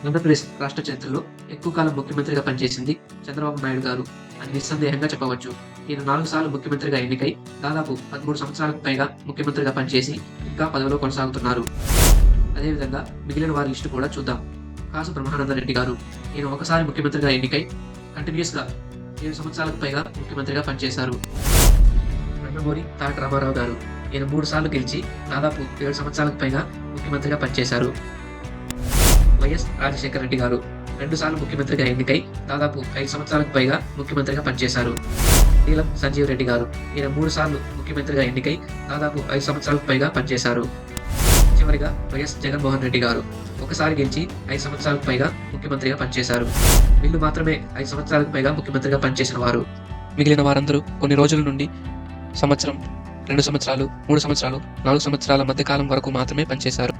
ఆంధ్రప్రదేశ్ రాష్ట్ర చరిత్రలో ఎక్కువ కాలం ముఖ్యమంత్రిగా పనిచేసింది చంద్రబాబు నాయుడు గారు అని నిస్సందేహంగా చెప్పవచ్చు. ఈయన 4 సార్లు ముఖ్యమంత్రిగా ఎన్నికై దాదాపు 13 సంవత్సరాలకు పైగా ముఖ్యమంత్రిగా పనిచేసి ఇంకా పదవిలో కొనసాగుతున్నారు. అదేవిధంగా మిగిలిన వారి లిస్టు కూడా చూద్దాం. కాసు బ్రహ్మానందరెడ్డి గారు. ఈయన ఒకసారి ముఖ్యమంత్రిగా ఎన్నికై కంటిన్యూస్గా 7 సంవత్సరాలకు పైగా ముఖ్యమంత్రిగా పనిచేశారు. నందమూరి తారక రామారావు గారు. ఈయన 3 సార్లు గెలిచి దాదాపు 7 సంవత్సరాలకు పైగా ముఖ్యమంత్రిగా పనిచేశారు. వైఎస్ రాజశేఖర రెడ్డి గారు 2 సార్లు ముఖ్యమంత్రిగా ఎన్నికై దాదాపు 5 సంవత్సరాలకు పైగా ముఖ్యమంత్రిగా పనిచేశారు. నీలం సంజీవ్ రెడ్డి గారు. ఈయన 3 సార్లు ముఖ్యమంత్రిగా ఎన్నికై దాదాపు 5 సంవత్సరాలకు పైగా పనిచేశారు. చివరిగా వైఎస్ జగన్మోహన్ రెడ్డి గారు ఒకసారి గెలిచి 5 సంవత్సరాలకు పైగా ముఖ్యమంత్రిగా పనిచేశారు. వీళ్ళు మాత్రమే 5 సంవత్సరాలకు పైగా ముఖ్యమంత్రిగా పనిచేసిన వారు. మిగిలిన వారందరూ కొన్ని రోజుల నుండి సంవత్సరం, 2 సంవత్సరాలు, 3 సంవత్సరాలు, 4 సంవత్సరాల మధ్య కాలం వరకు మాత్రమే పనిచేశారు.